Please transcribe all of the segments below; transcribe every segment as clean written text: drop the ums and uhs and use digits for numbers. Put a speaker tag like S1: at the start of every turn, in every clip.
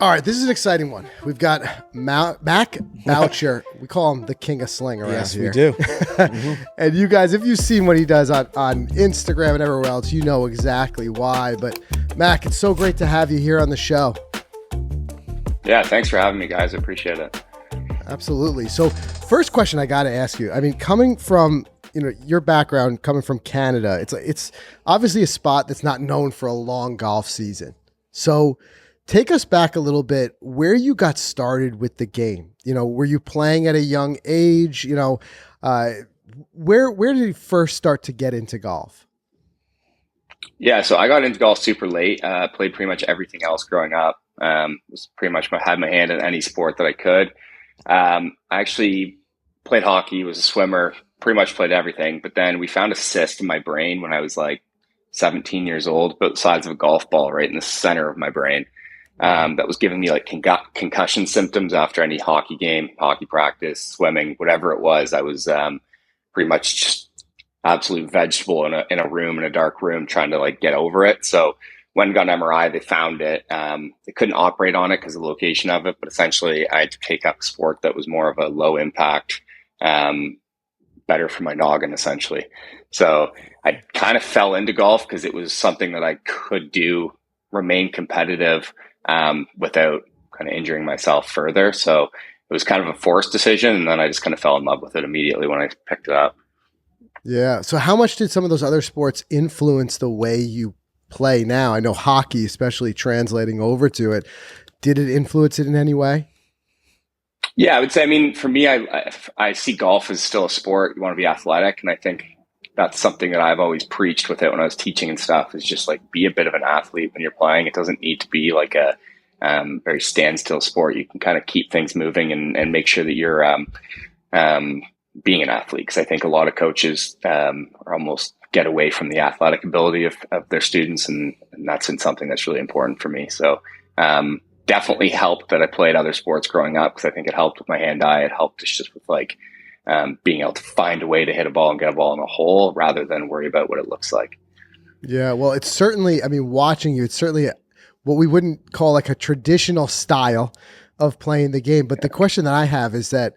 S1: All right, this is an exciting one. We've got Mac Boucher. We call him the king of sling around
S2: Yes,
S1: here.
S2: we do. Mm-hmm.
S1: And you guys, if you've seen what he does on Instagram and everywhere else, you know exactly why. But Mac, it's so great to have you here on the show.
S3: Yeah, thanks for having me, guys. I appreciate it.
S1: Absolutely. So first question I got to ask you, I mean, coming from, your background, coming from Canada, it's obviously a spot that's not known for a long golf season. So take us back a little bit where you got started with the game. Were you playing at a young age? Where did you first start to get into golf?
S3: Yeah, so I got into golf super late. Played pretty much everything else growing up. Was pretty much had my hand in any sport that I could. I actually played hockey, was a swimmer, pretty much played everything. But then we found a cyst in my brain when I was like 17 years old, about the size of a golf ball, right in the center of my brain. That was giving me like concussion symptoms after any hockey game, hockey practice, swimming, whatever it was. I was pretty much just absolute vegetable in a room, in a dark room, trying to like get over it. So when I got an MRI, they found it. They couldn't operate on it because of the location of it, but essentially I had to take up a sport that was more of a low impact, better for my noggin, essentially. So I kind of fell into golf because it was something that I could do, remain competitive, without kind of injuring myself further. So it was kind of a forced decision. And then I just kind of fell in love with it immediately when I picked it up.
S1: Yeah. So how much did some of those other sports influence the way you play now? I know hockey, especially translating over to it. Did it influence it in any way?
S3: Yeah, I would say, I mean, for me, I see golf as still a sport. You want to be athletic. And I think that's something that I've always preached with it when I was teaching and stuff, is just like be a bit of an athlete when you're playing. It doesn't need to be like a very standstill sport. You can kind of keep things moving and make sure that you're being an athlete. Because I think a lot of coaches are almost get away from the athletic ability of their students. And that's been something that's really important for me. So definitely helped that I played other sports growing up, because I think it helped with my hand-eye. It helped just with like being able to find a way to hit a ball and get a ball in a hole rather than worry about what it looks like.
S1: Yeah, well, it's certainly, I mean, watching you, it's certainly what we wouldn't call like a traditional style of playing the game. But the question that I have is that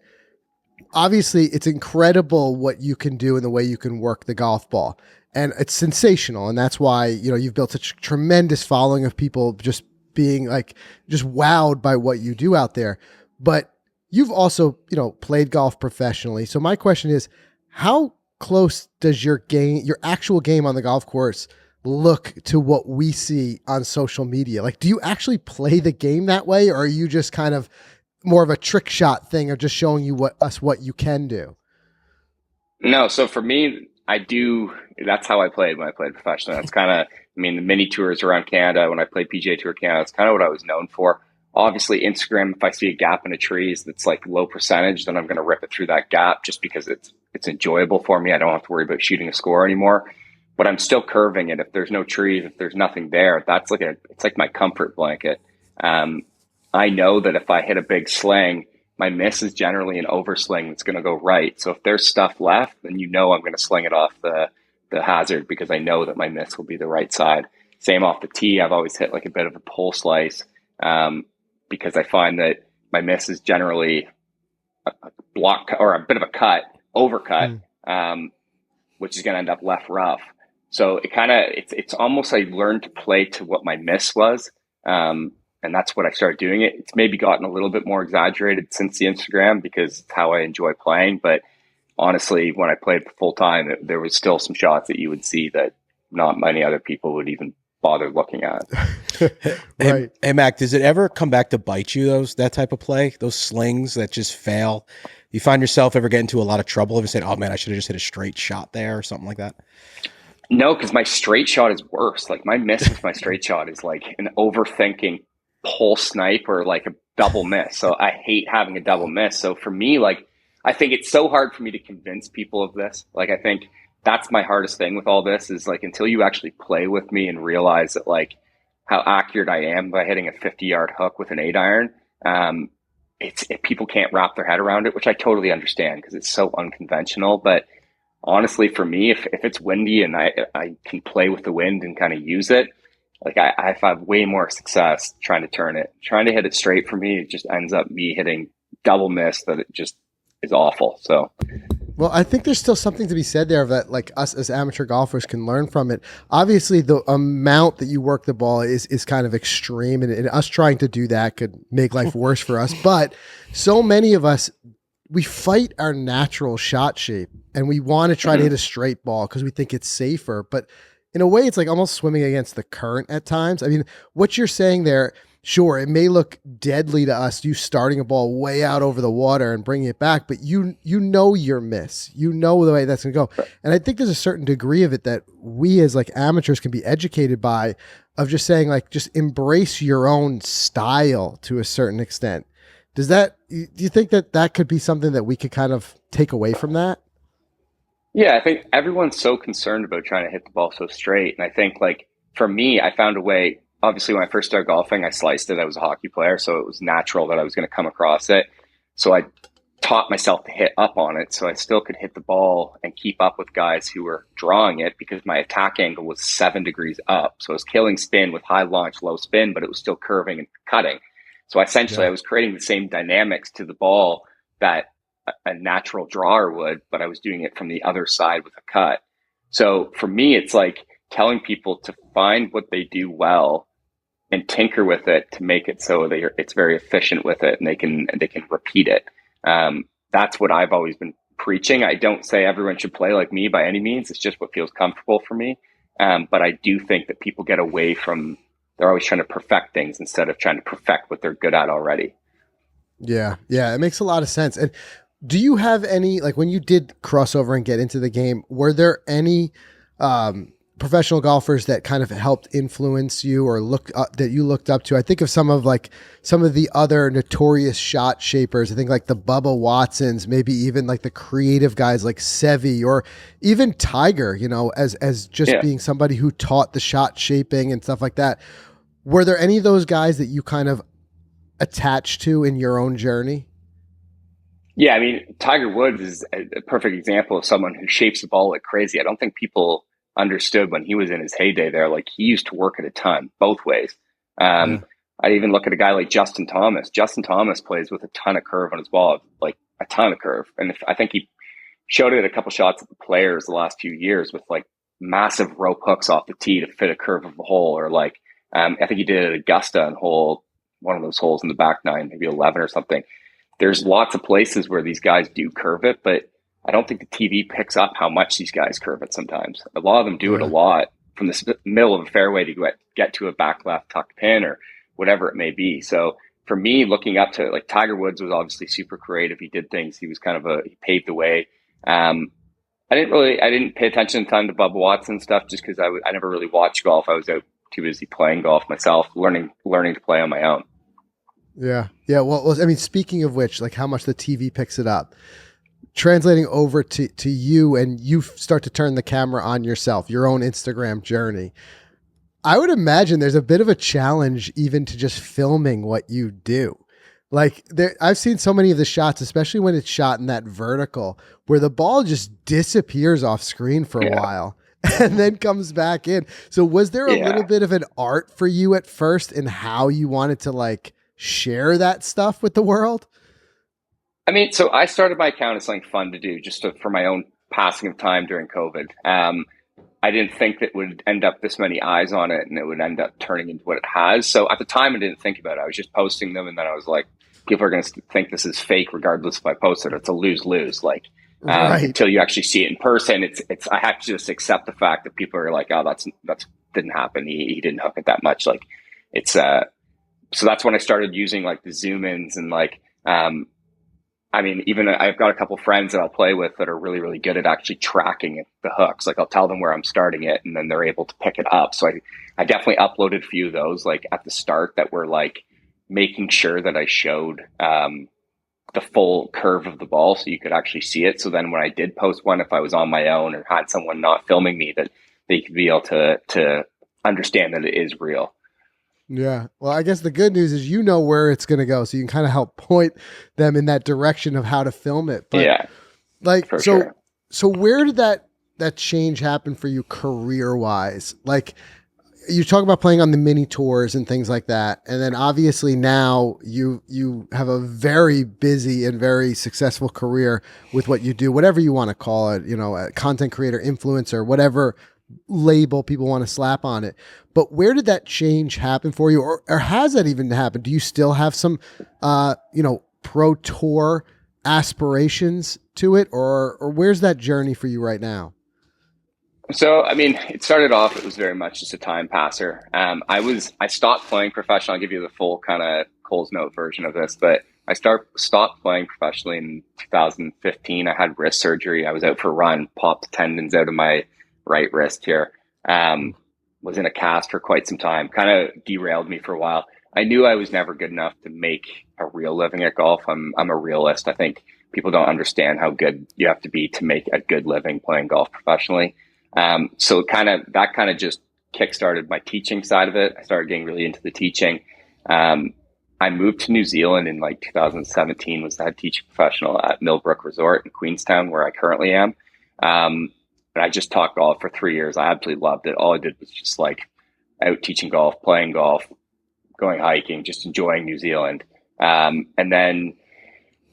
S1: obviously it's incredible what you can do and the way you can work the golf ball. And it's sensational. And that's why, you've built such a tremendous following of people just being like, just wowed by what you do out there. But you've also, played golf professionally. So my question is, how close does your actual game on the golf course look to what we see on social media? Like, do you actually play the game that way? Or are you just kind of more of a trick shot thing of just showing you what you can do?
S3: No, so for me, that's how I played when I played professionally. That's kind of, the mini tours around Canada, when I played PGA Tour Canada, that's kind of what I was known for. Obviously, Instagram, if I see a gap in a tree that's like low percentage, then I'm going to rip it through that gap just because it's enjoyable for me. I don't have to worry about shooting a score anymore. But I'm still curving it. If there's no trees, if there's nothing there, it's like my comfort blanket. I know that if I hit a big sling, my miss is generally an oversling that's going to go right. So if there's stuff left, then I'm going to sling it off the hazard, because I know that my miss will be the right side. Same off the tee. I've always hit like a bit of a pull slice, because I find that my miss is generally a block or a bit of a overcut, which is going to end up left rough. So it's almost, I learned to play to what my miss was. And that's what I started doing it. It's maybe gotten a little bit more exaggerated since the Instagram, because it's how I enjoy playing. But honestly, when I played full time, there was still some shots that you would see that not many other people would even bother looking at.
S1: Right.
S2: Hey, Mac, does it ever come back to bite you, that type of play, those slings that just fail? You find yourself ever get into a lot of trouble if you said, oh man, I should have just hit a straight shot there or something like that?
S3: No, because my straight shot is worse. Like my miss with my straight shot is like an overthinking pull snipe or like a double miss. So I hate having a double miss. So for me, like, I think it's so hard for me to convince people of this. Like, I think that's my hardest thing with all this is like, until you actually play with me and realize that like how accurate I am by hitting a 50-yard hook with an 8-iron, people can't wrap their head around it, which I totally understand because it's so unconventional. But honestly, for me, if it's windy and I can play with the wind and kind of use it, like I have way more success trying to turn it. Trying to hit it straight for me, it just ends up me hitting double miss that it just is awful. So
S1: Well, I think there's still something to be said there that like us as amateur golfers can learn from it. Obviously, the amount that you work the ball is kind of extreme, and us trying to do that could make life worse for us. But so many of us, we fight our natural shot shape, and we want to try to hit a straight ball because we think it's safer. But in a way, it's like almost swimming against the current at times. I mean, what you're saying there, sure, it may look deadly to us, you starting a ball way out over the water and bringing it back, but you know your miss. You know the way that's going to go. And I think there's a certain degree of it that we as like amateurs can be educated by, of just saying like, just embrace your own style to a certain extent. Do you think that that could be something that we could kind of take away from that?
S3: yeah, I think everyone's so concerned about trying to hit the ball so straight. And I think like for me, I found a way. Obviously, when I first started golfing, I sliced it. I was a hockey player, so it was natural that I was going to come across it. So I taught myself to hit up on it so I still could hit the ball and keep up with guys who were drawing it, because my attack angle was 7 degrees up. So I was killing spin with high launch, low spin, but it was still curving and cutting. So essentially,
S1: Yeah.
S3: I was creating the same dynamics to the ball that a natural drawer would, but I was doing it from the other side with a cut. So for me, it's like telling people to find what they do well and tinker with it to make it so it's very efficient with it, and they can repeat it. That's what I've always been preaching. I don't say everyone should play like me by any means. It's just what feels comfortable for me. But I do think that people get away from, they're always trying to perfect things instead of trying to perfect what they're good at already.
S1: Yeah. Yeah. It makes a lot of sense. And do you have any, like when you did crossover and get into the game, were there any, professional golfers that kind of helped influence you or that you looked up to? I think of some of the other notorious shot shapers. I think like the Bubba Watsons, maybe even like the creative guys like Seve or even Tiger, as just being somebody who taught the shot shaping and stuff like that. Were there any of those guys that you kind of attached to in your own journey?
S3: Yeah, I mean, Tiger Woods is a perfect example of someone who shapes the ball like crazy. I don't think people understood when he was in his heyday there. Like, he used to work it a ton, both ways. I even look at a guy like Justin Thomas. Justin Thomas plays with a ton of curve on his ball, like a ton of curve. And I think he showed it a couple shots at the Players the last few years with like massive rope hooks off the tee to fit a curve of the hole. Or like, I think he did it at Augusta on one of those holes in the back nine, maybe 11 or something. There's lots of places where these guys do curve it, but I don't think the TV picks up how much these guys curve it sometimes. A lot of them do it a lot from the middle of a fairway to get to a back left tuck pin or whatever it may be. So for me, looking up to like Tiger Woods was obviously super creative. He did things. He was he paved the way. I didn't pay attention a ton to Bubba Watson stuff just because I never really watched golf. I was out too busy playing golf myself, learning to play on my own.
S1: Yeah. Yeah. Well, I mean, speaking of which, like how much the TV picks it up, translating over to you, and you start to turn the camera on yourself, your own Instagram journey. I would imagine there's a bit of a challenge even to just filming what you do. Like I've seen so many of the shots, especially when it's shot in that vertical, where the ball just disappears off screen for a while and then comes back in. So was there a little bit of an art for you at first in how you wanted to like share that stuff with the world?
S3: I mean, so I started my account as something fun to do for my own passing of time during COVID. I didn't think that it would end up this many eyes on it and it would end up turning into what it has. So at the time I didn't think about it. I was just posting them, and then I was like, people are going to think this is fake regardless if I post it. It's a lose-lose. Like, until you actually see it in person, I have to just accept the fact that people are like, oh, that's didn't happen. He didn't hook it that much. Like so that's when I started using like the zoom ins and like, I mean, even I've got a couple friends that I'll play with that are really, really good at actually tracking the hooks. Like I'll tell them where I'm starting it and then they're able to pick it up. So I definitely uploaded a few of those like at the start that were like making sure that I showed the full curve of the ball so you could actually see it. So then when I did post one, if I was on my own or had someone not filming me, that they could be able to understand that it is real.
S1: Yeah. Well, I guess the good news is you know where it's going to go, so you can kind of help point them in that direction of how to film it. But so where did that change happen for you career-wise? Like you talk about playing on the mini tours and things like that, and then obviously now you have a very busy and very successful career with what you do, whatever you want to call it, a content creator, influencer, whatever label people want to slap on it. But where did that change happen for you, or has that even happened? Do you still have some pro tour aspirations to it, or where's that journey for you right now?
S3: So, I mean, it started off, it was very much just a time passer. I stopped playing professional. I'll give you the full kind of Cole's Note version of this, but stopped playing professionally in 2015. I had wrist surgery. I was out for a run, popped tendons out of my right wrist here. Was in a cast for quite some time, kind of derailed me for a while. I knew I was never good enough to make a real living at golf. I'm a realist. I think people don't understand how good you have to be to make a good living playing golf professionally. So that kind of just kickstarted my teaching side of it. I started getting really into the teaching. I moved to New Zealand in like 2017, was the head teaching professional at Millbrook Resort in Queenstown, where I currently am. And I just taught golf for 3 years. I absolutely loved it. All I did was just like out teaching golf, playing golf, going hiking, just enjoying New Zealand. And then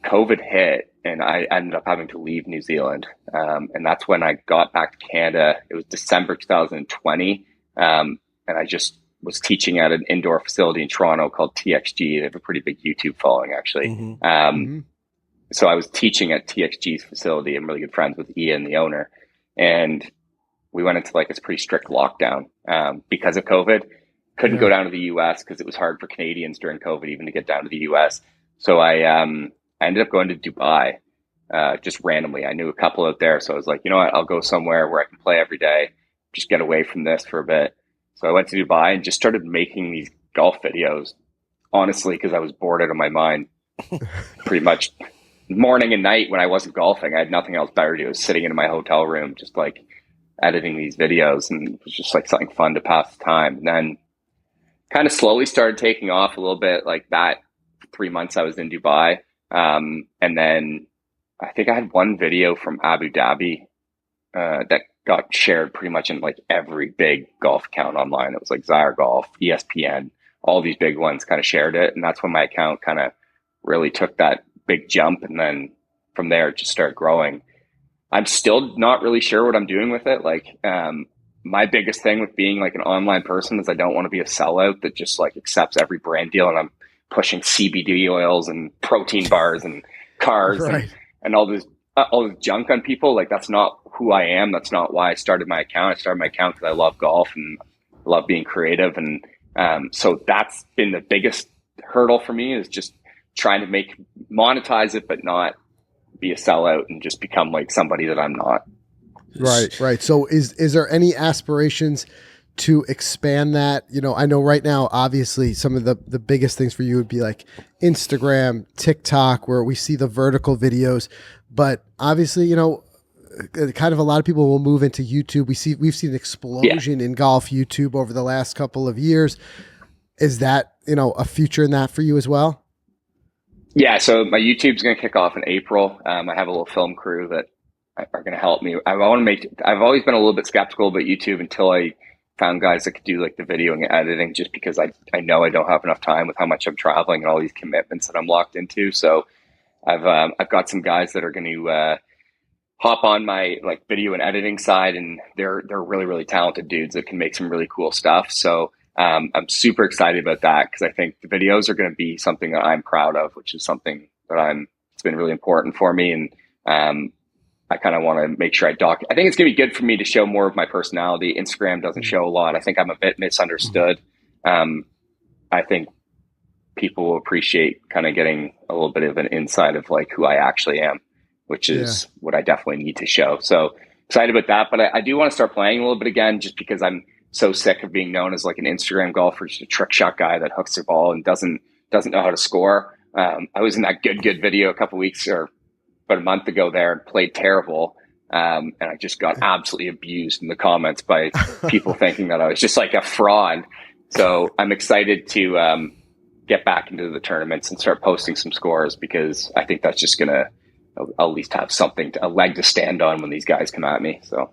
S3: COVID hit and I ended up having to leave New Zealand. And that's when I got back to Canada. It was December 2020. And I just was teaching at an indoor facility in Toronto called TXG. They have a pretty big YouTube following, actually.
S2: Mm-hmm.
S3: So I was teaching at TXG's facility. I'm really good friends with Ian, the owner. And we went into like this pretty strict lockdown because of COVID. Couldn't go down to the US because it was hard for Canadians during COVID even to get down to the US. So I ended up going to Dubai just randomly. I knew a couple out there. So I was like, you know what, I'll go somewhere where I can play every day, just get away from this for a bit. So I went to Dubai and just started making these golf videos, honestly, because I was bored out of my mind pretty much morning and night when I wasn't golfing. I had nothing else better to do. I was sitting in my hotel room, just like editing these videos, and it was just like something fun to pass the time. And then kind of slowly started taking off a little bit, like that 3 months I was in Dubai. And then I think I had one video from Abu Dhabi that got shared pretty much in like every big golf account online. It was like Zyre Golf, ESPN, all these big ones kind of shared it. And that's when my account kind of really took that big jump. And then from there, it just started growing. I'm still not really sure what I'm doing with it. Like, my biggest thing with being like an online person is I don't want to be a sellout that just like accepts every brand deal. And I'm pushing CBD oils and protein bars and cars and all this junk on people. Like, that's not who I am. That's not why I started my account. I started my account because I love golf and love being creative. And so that's been the biggest hurdle for me, is just trying to monetize it, but not be a sellout and just become like somebody that I'm not.
S1: Right. So is there any aspirations to expand that? I know right now, obviously, some of the biggest things for you would be like Instagram, TikTok, where we see the vertical videos, but obviously, kind of a lot of people will move into YouTube. We've seen an explosion in golf YouTube over the last couple of years. Is that, a future in that for you as well?
S3: Yeah. So my YouTube's going to kick off in April. I have a little film crew that are going to help me. I've always been a little bit skeptical about YouTube until I found guys that could do like the video and editing, just because I know I don't have enough time with how much I'm traveling and all these commitments that I'm locked into. So I've got some guys that are going to hop on my like video and editing side, and they're really, really talented dudes that can make some really cool stuff. So I'm super excited about that, because I think the videos are going to be something that I'm proud of, which is something that it's been really important for me. And I kind of want to make sure I think it's going to be good for me to show more of my personality. Instagram doesn't show a lot. I think I'm a bit misunderstood. I think people will appreciate kind of getting a little bit of an insight of like who I actually am, which is what I definitely need to show. So excited about that. But I do want to start playing a little bit again, just because I'm so sick of being known as like an Instagram golfer, just a trick shot guy that hooks the ball and doesn't know how to score. I was in that good video a couple weeks or about a month ago there and played terrible. And I just got absolutely abused in the comments by people thinking that I was just like a fraud. So I'm excited to get back into the tournaments and start posting some scores, because I think that's just going to at least have a leg to stand on when these guys come at me. So.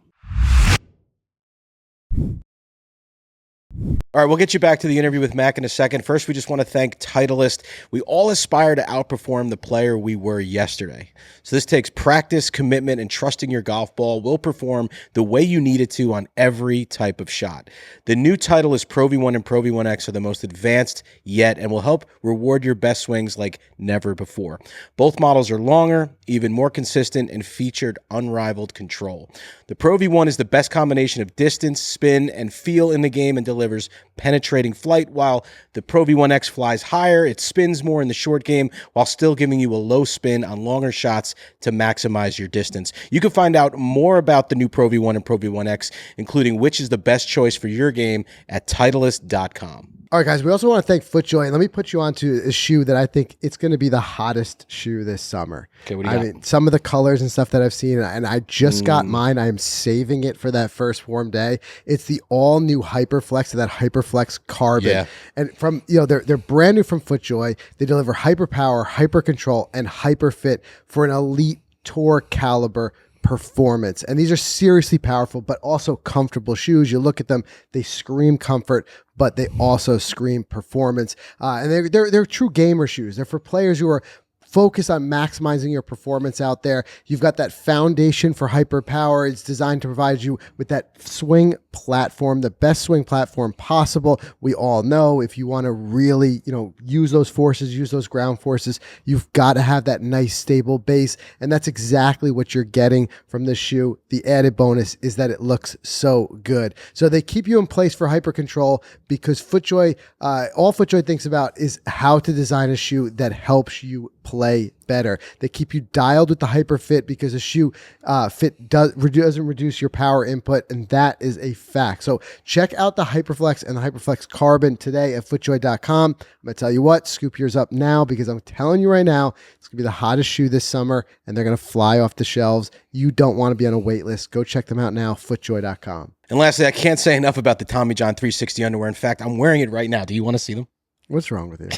S2: All right, we'll get you back to the interview with Mac in a second. First, we just want to thank Titleist. We all aspire to outperform the player we were yesterday. So this takes practice, commitment, and trusting your golf ball will perform the way you need it to on every type of shot. The new Titleist Pro V1 and Pro V1X are the most advanced yet and will help reward your best swings like never before. Both models are longer, even more consistent, and featured unrivaled control. The Pro V1 is the best combination of distance, spin, and feel in the game and delivers penetrating flight, while the Pro V1X flies higher. It spins more in the short game while still giving you a low spin on longer shots to maximize your distance. You can find out more about the new Pro V1 and Pro V1X, including which is the best choice for your game, at Titleist.com.
S1: All right, guys, we also want to thank FootJoy. And let me put you onto a shoe that I think it's going to be the hottest shoe this summer.
S2: Okay, what do you got?
S1: I mean, some of the colors and stuff that I've seen, and I just got mine. I am saving it for that first warm day. It's the all-new Hyperflex, that Hyperflex Carbon.
S2: Yeah.
S1: And from, they're brand new from FootJoy. They deliver hyper power, hyper control, and hyper fit for an elite tour caliber performance. And these are seriously powerful, but also comfortable shoes. You look at them, they scream comfort, but they also scream performance. And they're true gamer shoes. They're for players who are focused on maximizing your performance out there. You've got that foundation for hyper power. It's designed to provide you with that swing platform, the best swing platform possible. We all know if you want to really, use those forces, use those ground forces, you've got to have that nice stable base. And that's exactly what you're getting from this shoe. The added bonus is that it looks so good. So they keep you in place for hyper control, because FootJoy, all FootJoy thinks about is how to design a shoe that helps you play better. They keep you dialed with the hyper fit, because a shoe fit doesn't reduce your power input, and that is a fact. So check out the Hyperflex and the Hyperflex Carbon today at footjoy.com. I'm going to tell you what, scoop yours up now, because I'm telling you right now, it's going to be the hottest shoe this summer, and they're going to fly off the shelves. You don't want to be on a wait list. Go check them out now, footjoy.com.
S2: And lastly, I can't say enough about the Tommy John 360 underwear. In fact, I'm wearing it right now. Do you want to see them?
S1: What's wrong with you?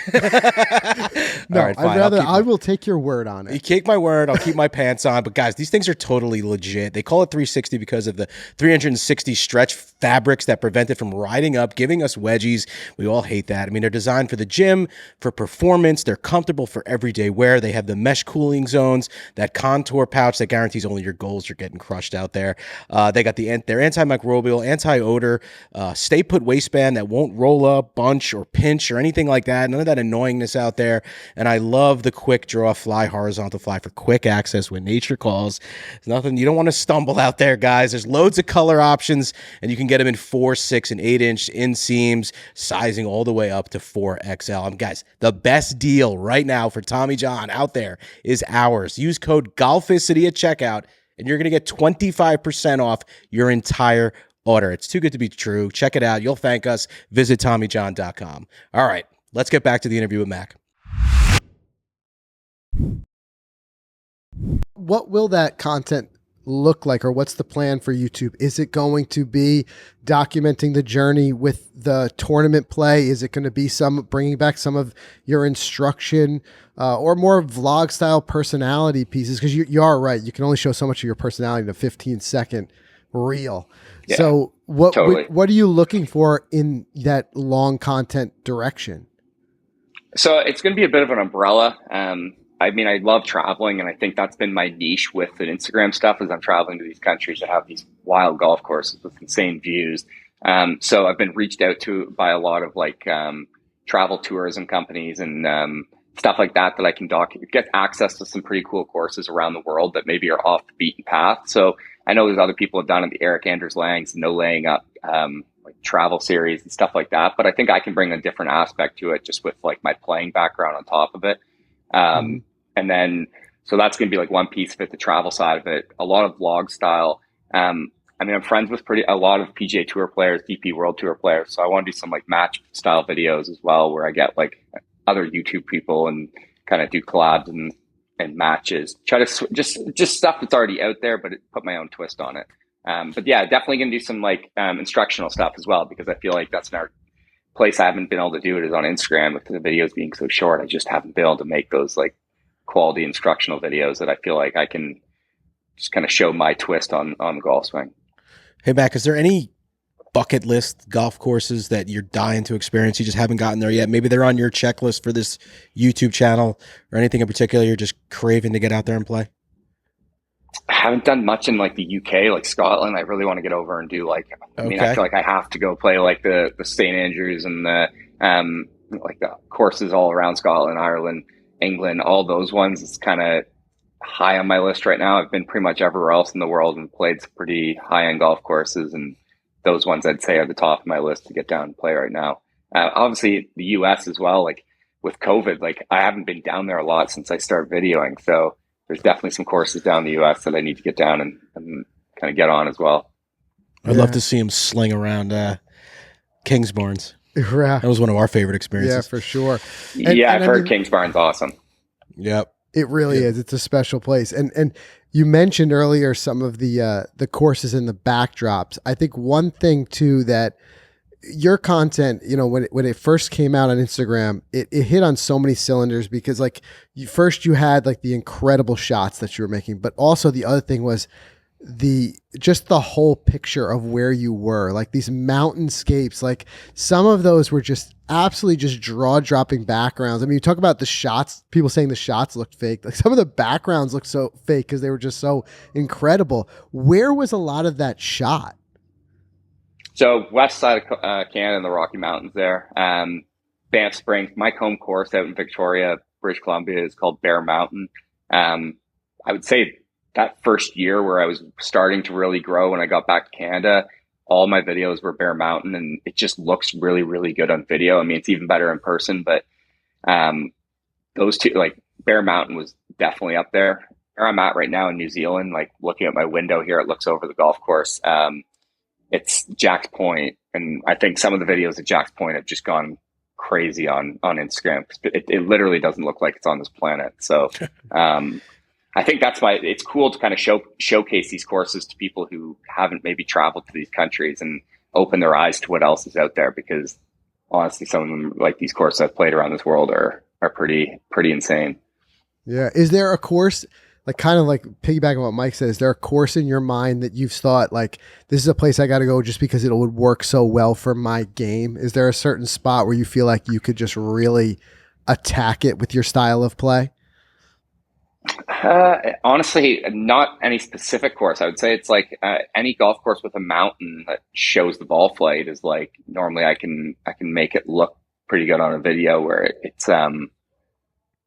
S2: No, right,
S1: I will take your word on it.
S2: You take my word, I'll keep my pants on. But guys, these things are totally legit. They call it 360 because of the 360 stretch fabrics that prevent it from riding up, giving us wedgies. We all hate that. I mean, they're designed for the gym, for performance. They're comfortable for everyday wear. They have the mesh cooling zones, that contour pouch that guarantees only your goals are getting crushed out there. They got their antimicrobial, anti-odor, stay put waistband that won't roll up, bunch, or pinch, or anything like that. None of that annoyingness out there. And I love the quick draw fly, horizontal fly for quick access when nature calls. There's nothing, you don't want to stumble out there, guys. There's loads of color options, and you can get them in 4, 6, and 8-inch inseams, sizing all the way up to 4XL. And guys, the best deal right now for Tommy John out there is ours. Use code GOLFICITY at checkout, and you're going to get 25% off your entire order. It's too good to be true. Check it out. You'll thank us. Visit TommyJohn.com. All right, let's get back to the interview with Mac.
S1: What will that content look like, or what's the plan for YouTube? Is it going to be documenting the journey with the tournament play? Is it going to be bringing back some of your instruction or more vlog style personality pieces? Because you are right. You can only show so much of your personality in a 15-second reel.
S3: Yeah,
S1: so what
S3: totally.
S1: are you looking for in that long content direction?
S3: So it's going to be a bit of an umbrella. I mean, I love traveling, and I think that's been my niche with the Instagram stuff, is I'm traveling to these countries that have these wild golf courses with insane views. So I've been reached out to by a lot of travel tourism companies and stuff like that I can get access to some pretty cool courses around the world that maybe are off the beaten path. So I know there's other people have done it, the Eric Anders Lang's No Laying Up travel series and stuff like that. But I think I can bring a different aspect to it, just with my playing background on top of it. And then, so that's going to be one piece of it, the travel side of it, a lot of vlog style. I mean, I'm friends with a lot of PGA Tour players, DP World Tour players. So I want to do some match style videos as well, where I get other YouTube people and kind of do collabs and matches. Try to just stuff that's already out there, but put my own twist on it. But yeah, definitely going to do some instructional stuff as well, because I feel like that's another place I haven't been able to do it is on Instagram, with the videos being so short. I just haven't been able to make those quality instructional videos that I feel like I can just kind of show my twist on the golf swing.
S2: Hey, Mac, is there any bucket list golf courses that you're dying to experience? You just haven't gotten there yet. Maybe they're on your checklist for this YouTube channel, or anything in particular you're just craving to get out there and play?
S3: I haven't done much in like the UK, like Scotland. I really want to get over and do like, I mean, I
S2: Okay.
S3: feel like I have to go play like the St. Andrews and the, like the courses all around Scotland, Ireland, England, all those ones. It's kind of high on my list right now. I've been pretty much everywhere else in the world and played some pretty high end golf courses. And those ones I'd say are the top of my list to get down and play right now. Obviously the US as well, like with COVID, like I haven't been down there a lot since I started videoing. So there's definitely some courses down in the US that I need to get down and kind of get on as well.
S2: I'd love to see him sling around Kingsbournes.
S1: Yeah.
S2: That was one of our favorite
S1: Yeah,
S2: experiences.
S1: for sure.
S3: I've heard
S1: mean,
S3: Kingsbarn's awesome.
S2: Yep.
S1: It really is. It's a special place. And you mentioned earlier some of the courses and the backdrops. I think one thing too that your content, you know, when it first came out on Instagram, it hit on so many cylinders because like you had like the incredible shots that you were making, but also the other thing was the whole picture of where you were, like these mountainscapes. Like some of those were just absolutely just jaw dropping backgrounds. I mean, you talk about the shots, people saying the shots looked fake. Like some of the backgrounds looked so fake because they were just so incredible. Where was a lot of that shot?
S3: So west side of Canada in the Rocky Mountains there. Banff Springs, my home course out in Victoria, British Columbia is called Bear Mountain. I would say that first year where I was starting to really grow when I got back to Canada, all my videos were Bear Mountain and it just looks really, really good on video. I mean, it's even better in person, but those two, like Bear Mountain was definitely up there. Where I'm at right now in New Zealand, like looking at my window here, it looks over the golf course. It's Jack's Point, and I think some of the videos at Jack's Point have just gone crazy on Instagram. It literally doesn't look like it's on this planet. So I think that's why it's cool to kind of showcase these courses to people who haven't maybe traveled to these countries and open their eyes to what else is out there. Because honestly, some of them, like these courses I've played around this world, are pretty insane.
S1: Yeah. Is there a course, like kind of like piggybacking on what Mike said, is there a course in your mind that you've thought like, this is a place I got to go just because it would work so well for my game? Is there a certain spot where you feel like you could just really attack it with your style of play?
S3: Honestly, not any specific course. I would say it's like any golf course with a mountain that shows the ball flight is like, normally I can make it look pretty good on a video where it's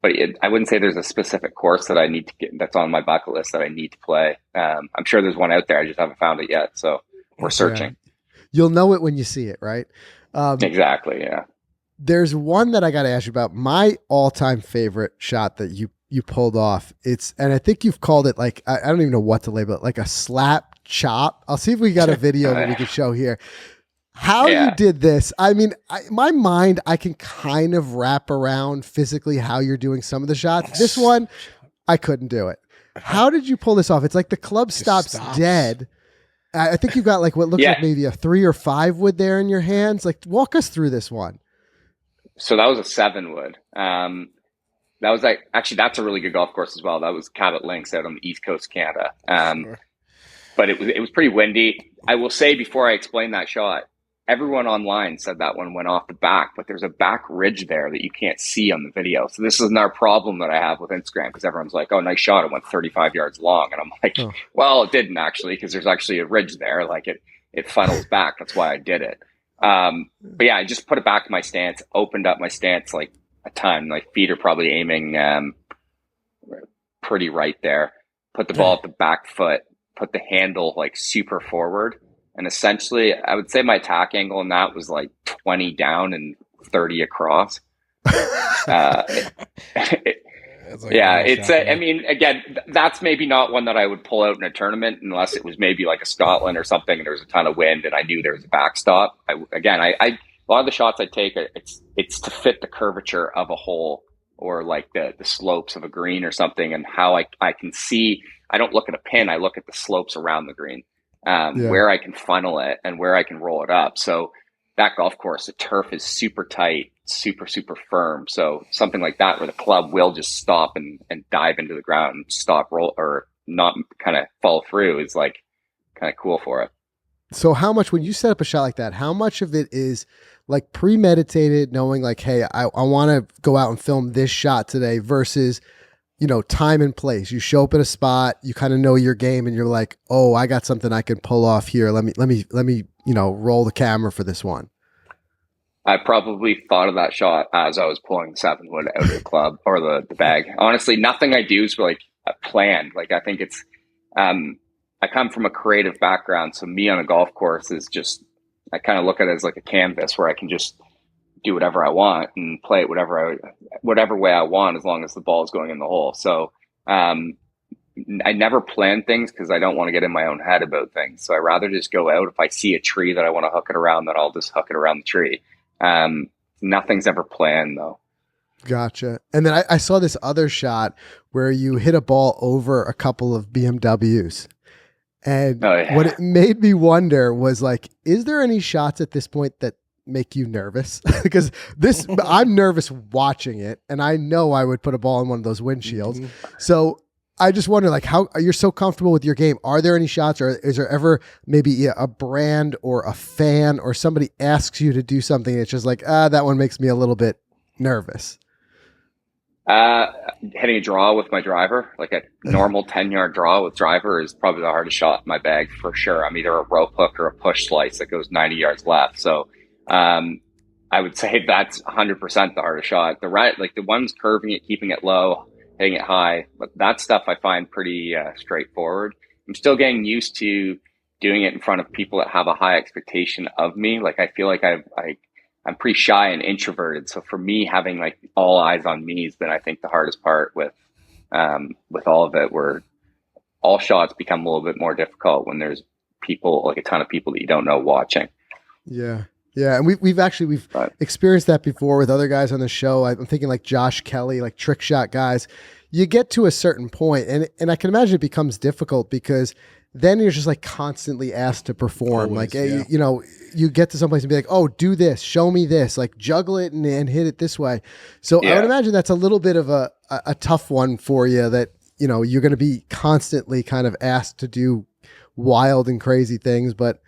S3: but I wouldn't say there's a specific course that I need to get that's on my bucket list that I need to play. I'm sure there's one out there. I just haven't found it yet. So we're searching.
S1: Yeah. You'll know it when you see it, right?
S3: Exactly. Yeah.
S1: There's one that I got to ask you about. My all-time favorite shot that you pulled off. And I think you've called it like, I don't even know what to label it, like a slap chop. I'll see if we got a video that we can show here. How you did this, I mean, my mind, I can kind of wrap around physically how you're doing some of the shots. This one, I couldn't do it. How did you pull this off? It's like the club stops dead. I think you've got like what looks like maybe a 3 or 5 wood there in your hands. Like walk us through this one.
S3: So that was a 7 wood. That was like, actually, that's a really good golf course as well. That was Cabot Links out on the East Coast of Canada.
S2: Sure.
S3: But it was pretty windy. I will say before I explain that shot, everyone online said that one went off the back, but there's a back ridge there that you can't see on the video. So this is another problem that I have with Instagram because everyone's like, oh, nice shot. It went 35 yards long. And I'm like, well, it didn't actually because there's actually a ridge there. Like it funnels back. That's why I did it. But yeah, I just put it back in my stance, opened up my stance like a ton. Like feet are probably aiming pretty right there. Put the ball at the back foot, put the handle like super forward. And essentially, I would say my attack angle in that was like 20 down and 30 across. I mean, again, that's maybe not one that I would pull out in a tournament unless it was maybe like a Scotland or something and there was a ton of wind and I knew there was a backstop. A lot of the shots I take, it's to fit the curvature of a hole or like the slopes of a green or something and how I can see. I don't look at a pin. I look at the slopes around the green. Where I can funnel it and where I can roll it up. So that golf course, the turf is super tight, super, super firm. So something like that where the club will just stop and dive into the ground and stop roll or not kind of fall through is like kind of cool for it.
S1: So how much, when you set up a shot like that, how much of it is like premeditated, knowing like, hey, I want to go out and film this shot today versus, time and place. You show up at a spot, you kind of know your game and you're like, oh, I got something I can pull off here. Let me, roll the camera for this one.
S3: I probably thought of that shot as I was pulling the 7-wood out of the club or the bag. Honestly, nothing I do is like planned. Like I think it's, I come from a creative background. So me on a golf course is just, I kind of look at it as like a canvas where I can just do whatever I want and play it whatever way I want, as long as the ball is going in the hole. So, I never plan things because I don't want to get in my own head about things. So I rather just go out. If I see a tree that I want to hook it around, then I'll just hook it around the tree. Nothing's ever planned though.
S1: Gotcha. And then I saw this other shot where you hit a ball over a couple of BMWs. And what it made me wonder was like, is there any shots at this point that make you nervous? Because I'm nervous watching it, and I know I would put a ball in one of those windshields. Mm-hmm. So I just wonder, like, how you're so comfortable with your game. Are there any shots, or is there ever maybe a brand or a fan or somebody asks you to do something and it's just like, that one makes me a little bit nervous?
S3: Hitting a draw with my driver, like a normal 10-yard draw with driver, is probably the hardest shot in my bag for sure. I'm either a rope hook or a push slice that goes 90 yards left. So, I would say that's 100% the hardest shot. Like the ones curving it, keeping it low, hitting it high, but that stuff I find pretty straightforward. I'm still getting used to doing it in front of people that have a high expectation of me. Like I feel like I'm pretty shy and introverted. So for me, having like all eyes on me has been, I think, the hardest part with all of it, where all shots become a little bit more difficult when there's people, like a ton of people that you don't know watching.
S1: Yeah. Yeah. And we've experienced that before with other guys on the show. I'm thinking like Josh Kelly, like trick shot guys. You get to a certain point and I can imagine it becomes difficult because then you're just like constantly asked to perform.
S2: Always,
S1: like, yeah. You get to someplace and be like, oh, do this, show me this, like juggle it and hit it this way. So yeah. I would imagine that's a little bit of a tough one for you, that, you're going to be constantly kind of asked to do wild and crazy things, but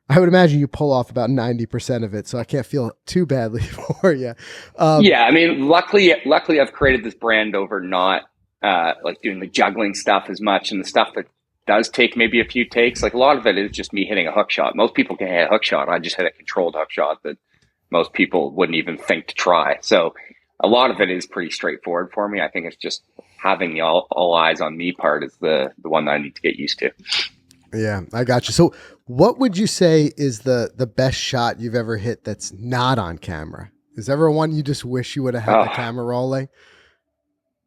S1: I would imagine you pull off about 90% of it. So I can't feel too badly for you.
S3: Yeah. I mean, luckily I've created this brand over not, like doing the juggling stuff as much, and the stuff that does take maybe a few takes. Like a lot of it is just me hitting a hook shot. Most people can hit a hook shot. I just hit a controlled hook shot that most people wouldn't even think to try. So a lot of it is pretty straightforward for me. I think it's just having the all eyes on me part is the one that I need to get used to.
S1: Yeah, I got you. So what would you say is the best shot you've ever hit that's not on camera? Is there ever one you just wish you would have had the camera rolling?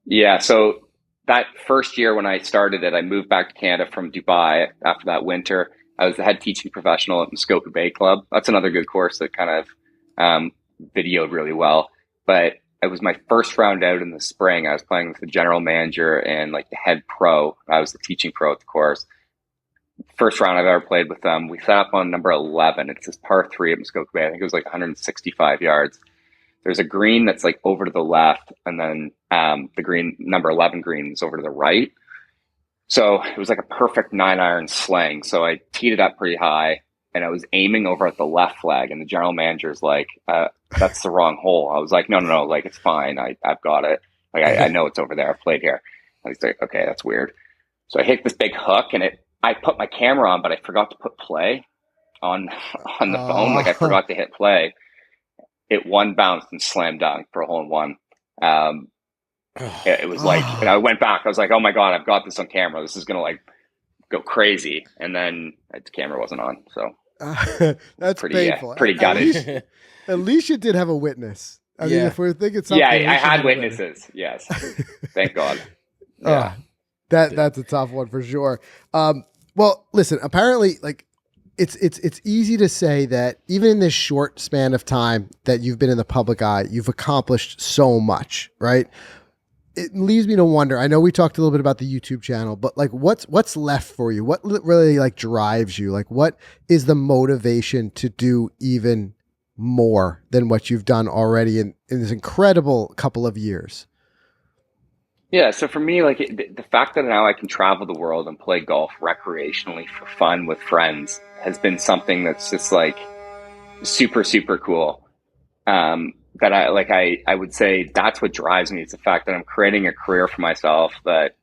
S3: Yeah. So that first year when I started it, I moved back to Canada from Dubai after that winter. I was the head teaching professional at Muskoka Bay Club. That's another good course that kind of videoed really well. But it was my first round out in the spring. I was playing with the general manager and like the head pro. I was the teaching pro at the course. First round I've ever played with them. We set up on number 11. It's this par 3 at Muskoka Bay. I think it was like 165 yards. There's a green that's like over to the left, and then the green, number 11 green, is over to the right. So it was like a perfect 9-iron sling. So I teed it up pretty high, and I was aiming over at the left flag, and the general manager's like, that's the wrong hole. I was like, no, like, it's fine. I've got it. Like, I know it's over there. I've played here. And he's like, okay, that's weird. So I hit this big hook, and I put my camera on, but I forgot to put play on the phone. Like, I forgot to hit play. It one bounced and slammed dunk for a hole in one. It was like, and I went back. I was like, oh my God, I've got this on camera. This is going to like go crazy. And then the camera wasn't on. So
S1: that's
S3: pretty,
S1: painful.
S3: Pretty gutted.
S1: At least you did have a witness. I mean, if we're thinking something.
S3: Yeah, I had witnesses. Yes. Thank God. Yeah.
S1: That's a tough one for sure. Well, listen, apparently like, it's easy to say that even in this short span of time that you've been in the public eye, you've accomplished so much, right? It leaves me to wonder. I know we talked a little bit about the YouTube channel, but like what's left for you? What really like drives you? Like what is the motivation to do even more than what you've done already in this incredible couple of years?
S3: Yeah, so for me, like the fact that now I can travel the world and play golf recreationally for fun with friends has been something that's just like super, super cool. That I would say that's what drives me. It's the fact that I'm creating a career for myself that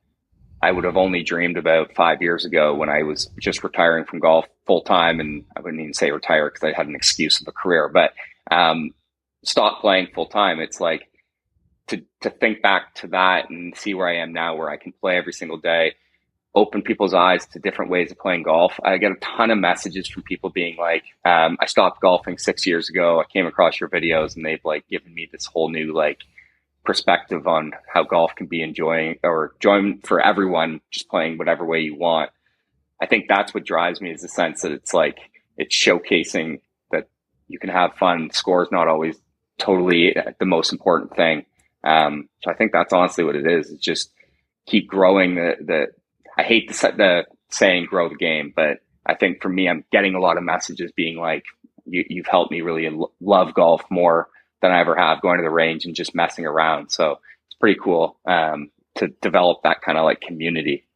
S3: I would have only dreamed about 5 years ago when I was just retiring from golf full time. And I wouldn't even say retire because I had an excuse of a career, but stop playing full time. It's like to think back to that and see where I am now, where I can play every single day, open people's eyes to different ways of playing golf. I get a ton of messages from people being like, I stopped golfing 6 years ago. I came across your videos and they've like given me this whole new like perspective on how golf can be enjoying for everyone, just playing whatever way you want. I think that's what drives me, is the sense that it's like, it's showcasing that you can have fun. Score is not always totally the most important thing. So I think that's honestly what it is. It's just keep growing I hate the saying grow the game, but I think for me, I'm getting a lot of messages being like, you've helped me really love golf more than I ever have, going to the range and just messing around. So it's pretty cool to develop that kind of like community.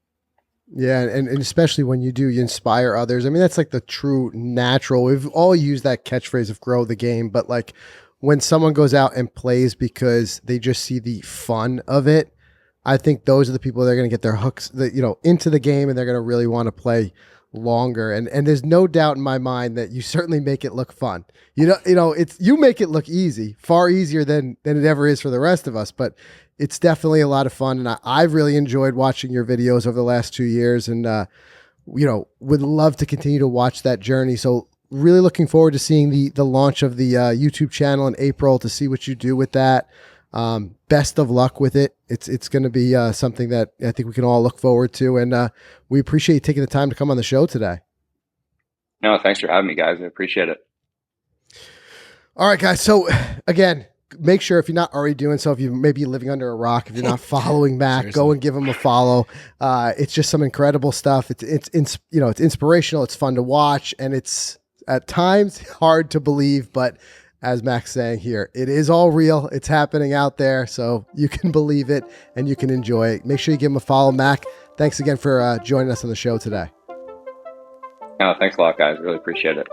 S1: Yeah, and especially when you inspire others. I mean, that's like the true natural. We've all used that catchphrase of grow the game, but like when someone goes out and plays because they just see the fun of it, I think those are the people that are going to get their hooks, into the game, and they're going to really want to play longer. And there's no doubt in my mind that you certainly make it look fun. You make it look easy, far easier than it ever is for the rest of us. But it's definitely a lot of fun, and I've really enjoyed watching your videos over the last 2 years, and would love to continue to watch that journey. So really looking forward to seeing the launch of the YouTube channel in April, to see what you do with that. Best of luck with it. It's going to be something that I think we can all look forward to, and we appreciate you taking the time to come on the show today.
S3: No, thanks for having me, guys. I appreciate it.
S1: All right, guys. So again, make sure, if you're not already doing so, if you may be living under a rock, if you're not following Mac, go and give him a follow. It's just some incredible stuff. It's inspirational. It's fun to watch, and it's at times hard to believe, but as Mac's saying here, it is all real. It's happening out there, so you can believe it and you can enjoy it. Make sure you give him a follow. Mac, thanks again for joining us on the show today.
S3: No, thanks a lot, guys. Really appreciate it.